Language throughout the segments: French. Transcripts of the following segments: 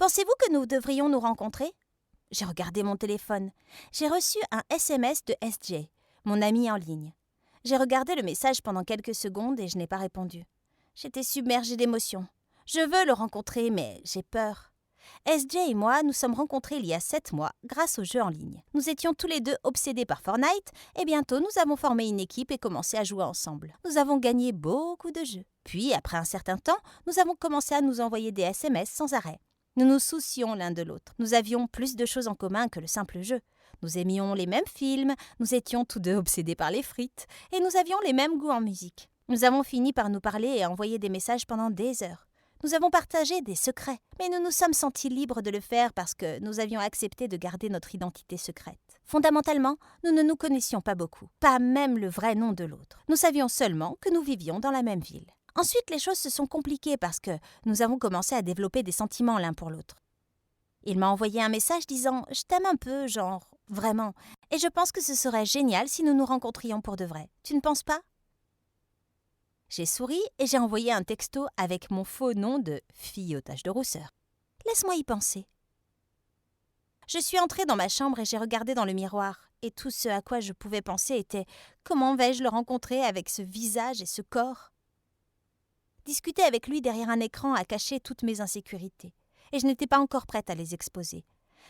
Pensez-vous que nous devrions nous rencontrer ? J'ai regardé mon téléphone. J'ai reçu un SMS de SJ, mon ami en ligne. J'ai regardé le message pendant quelques secondes et je n'ai pas répondu. J'étais submergée d'émotions. Je veux le rencontrer, mais j'ai peur. SJ et moi nous sommes rencontrés il y a 7 mois grâce aux jeux en ligne. Nous étions tous les deux obsédés par Fortnite et bientôt nous avons formé une équipe et commencé à jouer ensemble. Nous avons gagné beaucoup de jeux. Puis, après un certain temps, nous avons commencé à nous envoyer des SMS sans arrêt. Nous nous soucions l'un de l'autre. Nous avions plus de choses en commun que le simple jeu. Nous aimions les mêmes films, nous étions tous deux obsédés par les frites et nous avions les mêmes goûts en musique. Nous avons fini par nous parler et envoyer des messages pendant des heures. Nous avons partagé des secrets, mais nous nous sommes sentis libres de le faire parce que nous avions accepté de garder notre identité secrète. Fondamentalement, nous ne nous connaissions pas beaucoup, pas même le vrai nom de l'autre. Nous savions seulement que nous vivions dans la même ville. Ensuite, les choses se sont compliquées parce que nous avons commencé à développer des sentiments l'un pour l'autre. Il m'a envoyé un message disant « Je t'aime un peu, genre, vraiment, et je pense que ce serait génial si nous nous rencontrions pour de vrai. Tu ne penses pas ?» J'ai souri et j'ai envoyé un texto avec mon faux nom de fille aux taches de rousseur. Laisse-moi y penser. Je suis entrée dans ma chambre et j'ai regardé dans le miroir. Et tout ce à quoi je pouvais penser était « Comment vais-je le rencontrer avec ce visage et ce corps ?» Discuter avec lui derrière un écran a caché toutes mes insécurités. Et je n'étais pas encore prête à les exposer.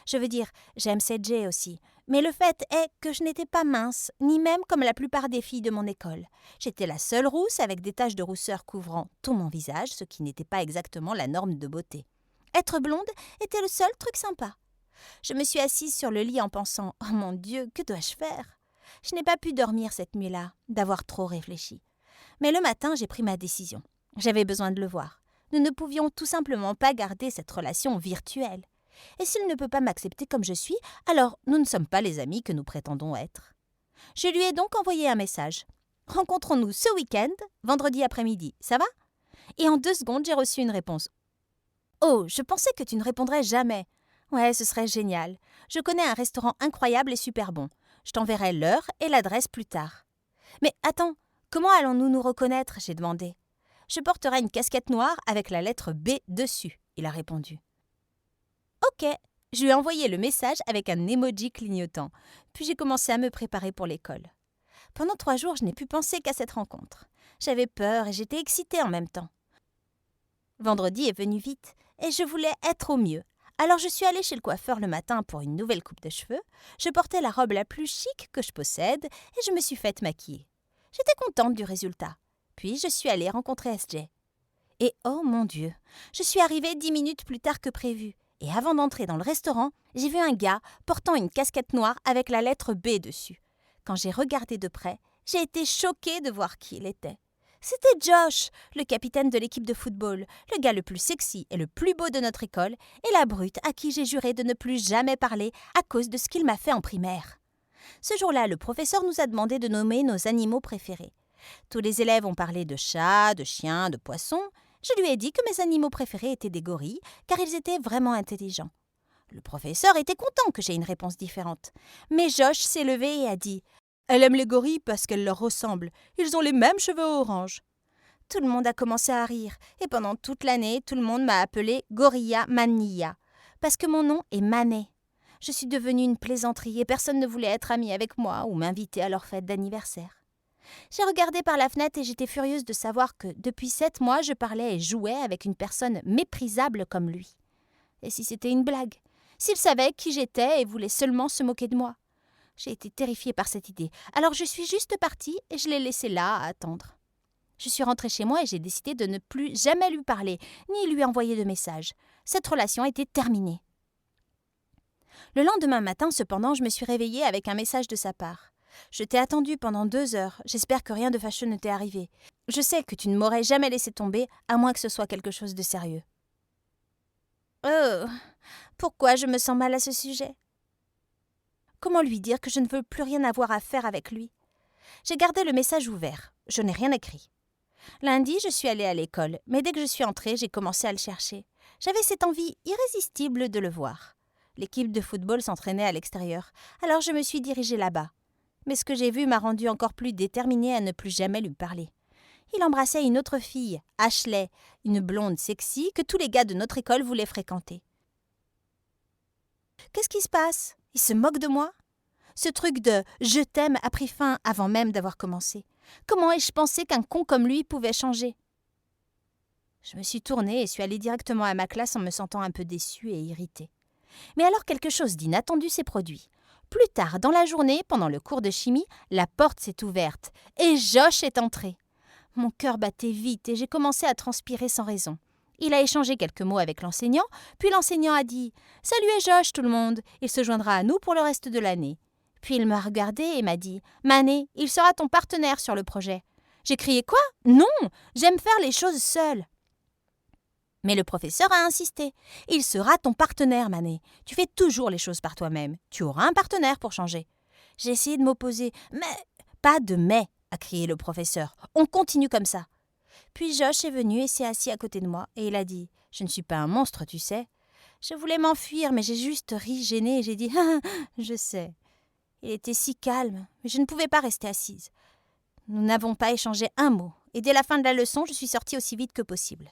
Je veux dire, j'aime CJ aussi. Mais le fait est que je n'étais pas mince, ni même comme la plupart des filles de mon école. J'étais la seule rousse avec des taches de rousseur couvrant tout mon visage, ce qui n'était pas exactement la norme de beauté. Être blonde était le seul truc sympa. Je me suis assise sur le lit en pensant « Oh mon Dieu, que dois-je faire ?» Je n'ai pas pu dormir cette nuit-là, d'avoir trop réfléchi. Mais le matin, j'ai pris ma décision. J'avais besoin de le voir. Nous ne pouvions tout simplement pas garder cette relation virtuelle. Et s'il ne peut pas m'accepter comme je suis, alors nous ne sommes pas les amis que nous prétendons être. Je lui ai donc envoyé un message. « Rencontrons-nous ce week-end, vendredi après-midi, ça va ?» Et en 2 secondes, j'ai reçu une réponse. « Oh, je pensais que tu ne répondrais jamais. » « Ouais, ce serait génial. Je connais un restaurant incroyable et super bon. Je t'enverrai l'heure et l'adresse plus tard. »« Mais attends, comment allons-nous nous reconnaître ?» j'ai demandé. « Je porterai une casquette noire avec la lettre B dessus. » Il a répondu. Ok, je lui ai envoyé le message avec un emoji clignotant. Puis j'ai commencé à me préparer pour l'école. Pendant 3 jours, je n'ai pu penser qu'à cette rencontre. J'avais peur et j'étais excitée en même temps. Vendredi est venu vite et je voulais être au mieux. Alors je suis allée chez le coiffeur le matin pour une nouvelle coupe de cheveux. Je portais la robe la plus chic que je possède et je me suis faite maquiller. J'étais contente du résultat. Puis je suis allée rencontrer SJ. Et oh mon Dieu, je suis arrivée 10 minutes plus tard que prévu. Et avant d'entrer dans le restaurant, j'ai vu un gars portant une casquette noire avec la lettre B dessus. Quand j'ai regardé de près, j'ai été choquée de voir qui il était. C'était Josh, le capitaine de l'équipe de football, le gars le plus sexy et le plus beau de notre école, et la brute à qui j'ai juré de ne plus jamais parler à cause de ce qu'il m'a fait en primaire. Ce jour-là, le professeur nous a demandé de nommer nos animaux préférés. Tous les élèves ont parlé de chats, de chiens, de poissons. Je lui ai dit que mes animaux préférés étaient des gorilles, car ils étaient vraiment intelligents. Le professeur était content que j'aie une réponse différente. Mais Josh s'est levé et a dit « Elle aime les gorilles parce qu'elles leur ressemblent. Ils ont les mêmes cheveux orange. » Tout le monde a commencé à rire, et pendant toute l'année, tout le monde m'a appelée Gorilla Mania, parce que mon nom est Manet. Je suis devenue une plaisanterie et personne ne voulait être ami avec moi ou m'inviter à leur fête d'anniversaire. J'ai regardé par la fenêtre et j'étais furieuse de savoir que depuis 7 mois, je parlais et jouais avec une personne méprisable comme lui. Et si c'était une blague? S'il savait qui j'étais et voulait seulement se moquer de moi? J'ai été terrifiée par cette idée. Alors je suis juste partie et je l'ai laissé là à attendre. Je suis rentrée chez moi et j'ai décidé de ne plus jamais lui parler, ni lui envoyer de message. Cette relation était terminée. Le lendemain matin, cependant, je me suis réveillée avec un message de sa part. Je t'ai attendu pendant 2 heures. J'espère que rien de fâcheux ne t'est arrivé. Je sais que tu ne m'aurais jamais laissé tomber, à moins que ce soit quelque chose de sérieux. Oh, pourquoi je me sens mal à ce sujet? Comment lui dire que je ne veux plus rien avoir à faire avec lui? J'ai gardé le message ouvert. Je n'ai rien écrit. Lundi, je suis allée à l'école, mais dès que je suis entrée, j'ai commencé à le chercher. J'avais cette envie irrésistible de le voir. L'équipe de football s'entraînait à l'extérieur, alors je me suis dirigée là-bas. Mais ce que j'ai vu m'a rendue encore plus déterminée à ne plus jamais lui parler. Il embrassait une autre fille, Ashley, une blonde sexy que tous les gars de notre école voulaient fréquenter. Qu'est-ce qui se passe? Il se moque de moi? Ce truc de « je t'aime » a pris fin avant même d'avoir commencé. Comment ai-je pensé qu'un con comme lui pouvait changer? Je me suis tournée et suis allée directement à ma classe en me sentant un peu déçue et irritée. Mais alors quelque chose d'inattendu s'est produit. Plus tard dans la journée, pendant le cours de chimie, la porte s'est ouverte et Josh est entré. Mon cœur battait vite et j'ai commencé à transpirer sans raison. Il a échangé quelques mots avec l'enseignant, puis l'enseignant a dit « Saluez Josh tout le monde, il se joindra à nous pour le reste de l'année. » Puis il m'a regardé et m'a dit « Mané, il sera ton partenaire sur le projet. » J'ai crié « Quoi? Non, j'aime faire les choses seule. » Mais le professeur a insisté. « Il sera ton partenaire, Mané. Tu fais toujours les choses par toi-même. Tu auras un partenaire pour changer. » J'ai essayé de m'opposer. « Mais, pas de mais !» a crié le professeur. « On continue comme ça. » Puis Josh est venu et s'est assis à côté de moi et il a dit « Je ne suis pas un monstre, tu sais. » Je voulais m'enfuir, mais j'ai juste ri gênée et j'ai dit « Ah, je sais. » Il était si calme, mais je ne pouvais pas rester assise. Nous n'avons pas échangé un mot et dès la fin de la leçon, je suis sortie aussi vite que possible.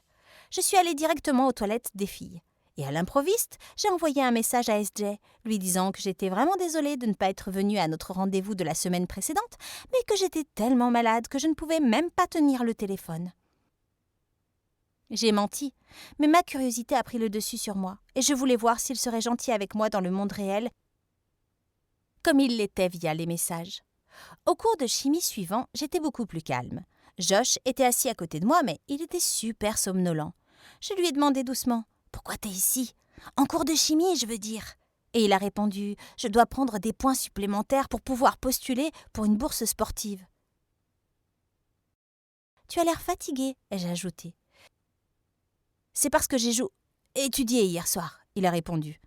Je suis allée directement aux toilettes des filles. Et à l'improviste, j'ai envoyé un message à SJ, lui disant que j'étais vraiment désolée de ne pas être venue à notre rendez-vous de la semaine précédente, mais que j'étais tellement malade que je ne pouvais même pas tenir le téléphone. J'ai menti, mais ma curiosité a pris le dessus sur moi, et je voulais voir s'il serait gentil avec moi dans le monde réel, comme il l'était via les messages. Au cours de chimie suivant, j'étais beaucoup plus calme. Josh était assis à côté de moi, mais il était super somnolent. Je lui ai demandé doucement « Pourquoi t'es ici ? En cours de chimie, je veux dire. » Et il a répondu « Je dois prendre des points supplémentaires pour pouvoir postuler pour une bourse sportive. » « Tu as l'air fatigué, » ai-je ajouté. « C'est parce que j'ai étudié hier soir, » il a répondu.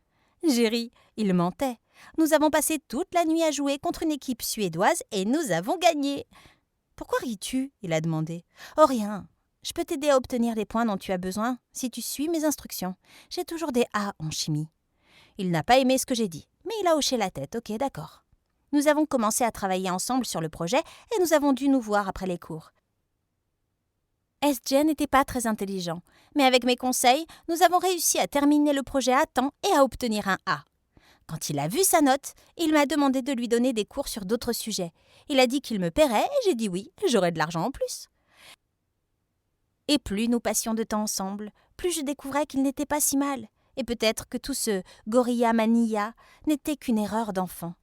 J'ai ri, il mentait. Nous avons passé toute la nuit à jouer contre une équipe suédoise et nous avons gagné. « Pourquoi ris-tu » il a demandé. « Oh rien, je peux t'aider à obtenir les points dont tu as besoin si tu suis mes instructions. J'ai toujours des A en chimie. » Il n'a pas aimé ce que j'ai dit, mais il a hoché la tête. Ok, d'accord. Nous avons commencé à travailler ensemble sur le projet et nous avons dû nous voir après les cours. SJ n'était pas très intelligent, mais avec mes conseils, nous avons réussi à terminer le projet à temps et à obtenir un A. Quand il a vu sa note, il m'a demandé de lui donner des cours sur d'autres sujets. Il a dit qu'il me paierait et j'ai dit oui, j'aurais de l'argent en plus. Et plus nous passions de temps ensemble, plus je découvrais qu'il n'était pas si mal. Et peut-être que tout ce gorilla mania n'était qu'une erreur d'enfant.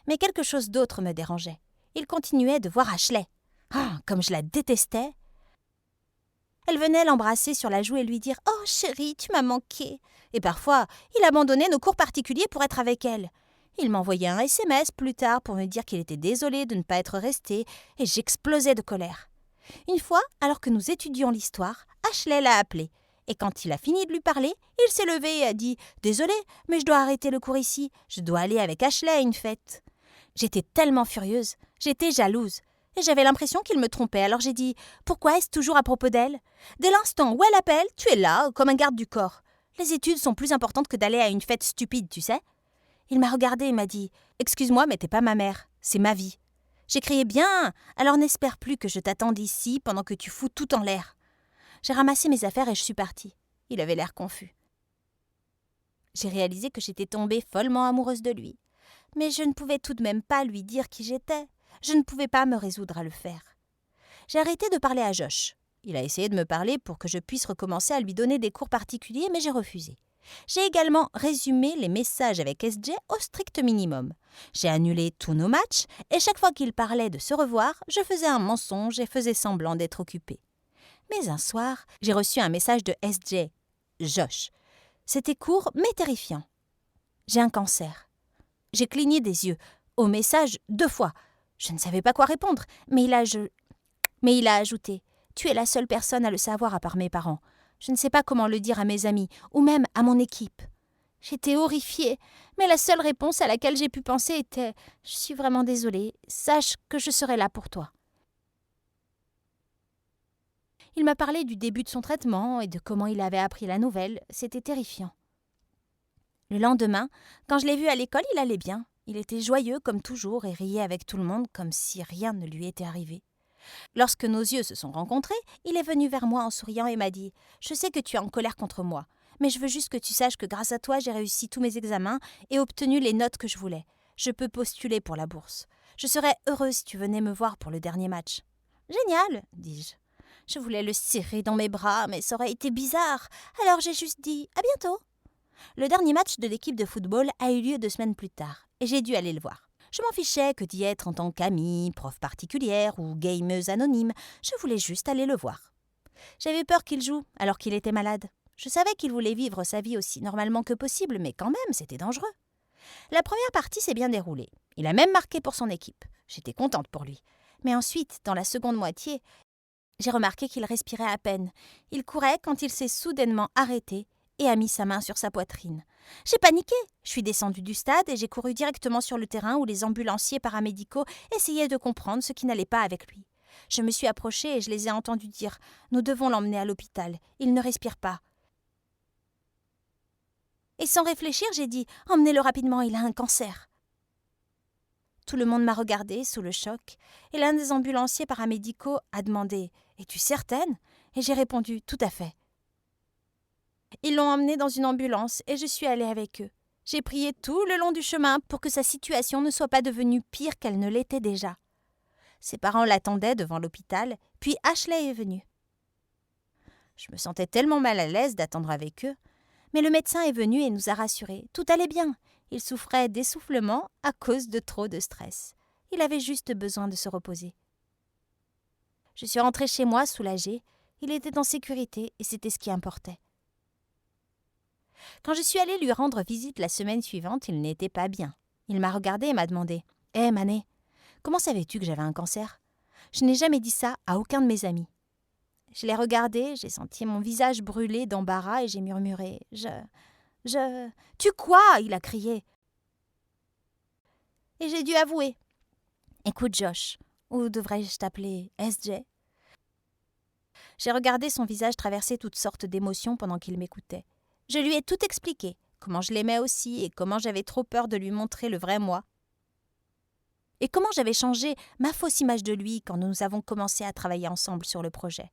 Mais quelque chose d'autre me dérangeait. Il continuait de voir Ashley. Ah, comme je la détestais! Elle venait l'embrasser sur la joue et lui dire « Oh chérie, tu m'as manqué !» Et parfois, il abandonnait nos cours particuliers pour être avec elle. Il m'envoyait un SMS plus tard pour me dire qu'il était désolé de ne pas être resté et j'explosais de colère. Une fois, alors que nous étudions l'histoire, Ashley l'a appelé. Et quand il a fini de lui parler, il s'est levé et a dit « Désolé, mais je dois arrêter le cours ici. Je dois aller avec Ashley à une fête. » J'étais tellement furieuse, j'étais jalouse. Et j'avais l'impression qu'il me trompait, alors j'ai dit « Pourquoi est-ce toujours à propos d'elle ? Dès l'instant où elle appelle, tu es là, comme un garde du corps. Les études sont plus importantes que d'aller à une fête stupide, tu sais ?» Il m'a regardée et m'a dit « Excuse-moi, mais t'es pas ma mère, c'est ma vie. » J'ai crié « Bien, alors n'espère plus que je t'attende ici pendant que tu fous tout en l'air. » J'ai ramassé mes affaires et je suis partie. Il avait l'air confus. J'ai réalisé que j'étais tombée follement amoureuse de lui. Mais je ne pouvais tout de même pas lui dire qui j'étais. Je ne pouvais pas me résoudre à le faire. J'ai arrêté de parler à Josh. Il a essayé de me parler pour que je puisse recommencer à lui donner des cours particuliers, mais j'ai refusé. J'ai également résumé les messages avec SJ au strict minimum. J'ai annulé tous nos matchs et chaque fois qu'il parlait de se revoir, je faisais un mensonge et faisais semblant d'être occupée. Mais un soir, j'ai reçu un message de SJ, Josh. C'était court mais terrifiant. J'ai un cancer. J'ai cligné des yeux. Au message 2 fois. Je ne savais pas quoi répondre, mais il a ajouté « Tu es la seule personne à le savoir à part mes parents. Je ne sais pas comment le dire à mes amis, ou même à mon équipe. » J'étais horrifiée, mais la seule réponse à laquelle j'ai pu penser était « Je suis vraiment désolée, sache que je serai là pour toi. » Il m'a parlé du début de son traitement et de comment il avait appris la nouvelle. C'était terrifiant. Le lendemain, quand je l'ai vu à l'école, il allait bien. Il était joyeux comme toujours et riait avec tout le monde comme si rien ne lui était arrivé. Lorsque nos yeux se sont rencontrés, il est venu vers moi en souriant et m'a dit « Je sais que tu es en colère contre moi, Mais je veux juste que tu saches que grâce à toi, j'ai réussi tous mes examens et obtenu les notes que je voulais. Je peux postuler pour la bourse. Je serais heureuse si tu venais me voir pour le dernier match. Génial, dis-je. Je voulais le serrer dans mes bras, mais ça aurait été bizarre. Alors j'ai juste dit à bientôt. Le dernier match de l'équipe de football a eu lieu 2 semaines plus tard, et j'ai dû aller le voir. Je m'en fichais que d'y être en tant qu'amie, prof particulière ou gameuse anonyme, je voulais juste aller le voir. J'avais peur qu'il joue alors qu'il était malade. Je savais qu'il voulait vivre sa vie aussi normalement que possible, mais quand même, c'était dangereux. La première partie s'est bien déroulée. Il a même marqué pour son équipe. J'étais contente pour lui. Mais ensuite, dans la seconde moitié, j'ai remarqué qu'il respirait à peine. Il courait quand il s'est soudainement arrêté et a mis sa main sur sa poitrine. J'ai paniqué. Je suis descendue du stade et j'ai couru directement sur le terrain où les ambulanciers paramédicaux essayaient de comprendre ce qui n'allait pas avec lui. Je me suis approchée et je les ai entendus dire « Nous devons l'emmener à l'hôpital. Il ne respire pas. » Et sans réfléchir, j'ai dit « Emmenez-le rapidement, il a un cancer. » Tout le monde m'a regardée sous le choc et l'un des ambulanciers paramédicaux a demandé « Es-tu certaine ?» Et j'ai répondu « Tout à fait. » Ils l'ont emmené dans une ambulance et je suis allée avec eux. J'ai prié tout le long du chemin pour que sa situation ne soit pas devenue pire qu'elle ne l'était déjà. Ses parents l'attendaient devant l'hôpital, puis Ashley est venue. Je me sentais tellement mal à l'aise d'attendre avec eux, mais le médecin est venu et nous a rassurés. Tout allait bien. Il souffrait d'essoufflement à cause de trop de stress. Il avait juste besoin de se reposer. Je suis rentrée chez moi soulagée. Il était en sécurité et c'était ce qui importait. Quand je suis allée lui rendre visite la semaine suivante, il n'était pas bien. Il m'a regardée et m'a demandé « Hé, Mané, comment savais-tu que j'avais un cancer ?» Je n'ai jamais dit ça à aucun de mes amis. Je l'ai regardé, j'ai senti mon visage brûlé d'embarras et j'ai murmuré « Tu quoi ?» il a crié. Et j'ai dû avouer « Écoute Josh, ou devrais-je t'appeler SJ ?» J'ai regardé son visage traverser toutes sortes d'émotions pendant qu'il m'écoutait. Je lui ai tout expliqué, comment je l'aimais aussi et comment j'avais trop peur de lui montrer le vrai moi. Et comment j'avais changé ma fausse image de lui quand nous avons commencé à travailler ensemble sur le projet.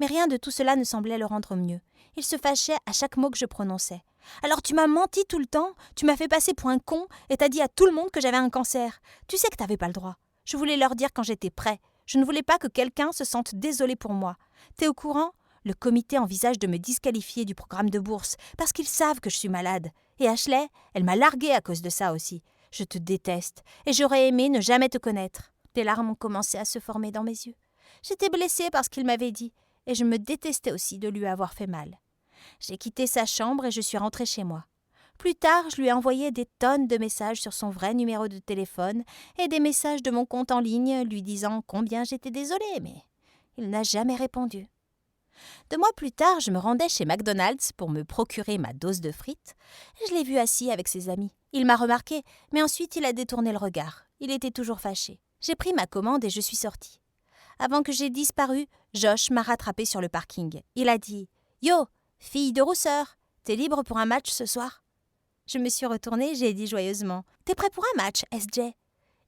Mais rien de tout cela ne semblait le rendre mieux. Il se fâchait à chaque mot que je prononçais. « Alors tu m'as menti tout le temps, tu m'as fait passer pour un con et t'as dit à tout le monde que j'avais un cancer. Tu sais que t'avais pas le droit. Je voulais leur dire quand j'étais prêt. Je ne voulais pas que quelqu'un se sente désolé pour moi. T'es au courant ? Le comité envisage de me disqualifier du programme de bourse parce qu'ils savent que je suis malade. Et Ashley, elle m'a larguée à cause de ça aussi. Je te déteste et j'aurais aimé ne jamais te connaître. » Des larmes ont commencé à se former dans mes yeux. J'étais blessée par ce qu'il m'avait dit et je me détestais aussi de lui avoir fait mal. J'ai quitté sa chambre et je suis rentrée chez moi. Plus tard, je lui ai envoyé des tonnes de messages sur son vrai numéro de téléphone et des messages de mon compte en ligne lui disant combien j'étais désolée, mais il n'a jamais répondu. 2 mois plus tard, je me rendais chez McDonald's pour me procurer ma dose de frites. Je l'ai vu assis avec ses amis. Il m'a remarqué, mais ensuite il a détourné le regard. Il était toujours fâché. J'ai pris ma commande et je suis sortie. Avant que j'aie disparu, Josh m'a rattrapé sur le parking. Il a dit « Yo, fille de rousseur, t'es libre pour un match ce soir ?» Je me suis retournée et j'ai dit joyeusement « T'es prêt pour un match, SJ ?»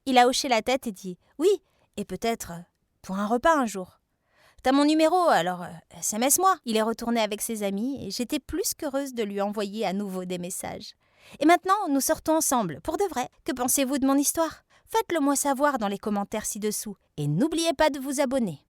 Il a hoché la tête et dit « Oui, et peut-être pour un repas un jour. » T'as mon numéro, alors SMS-moi. Il est retourné avec ses amis et j'étais plus qu'heureuse de lui envoyer à nouveau des messages. Et maintenant, nous sortons ensemble, pour de vrai. Que pensez-vous de mon histoire ? Faites-le moi savoir dans les commentaires ci-dessous. Et n'oubliez pas de vous abonner.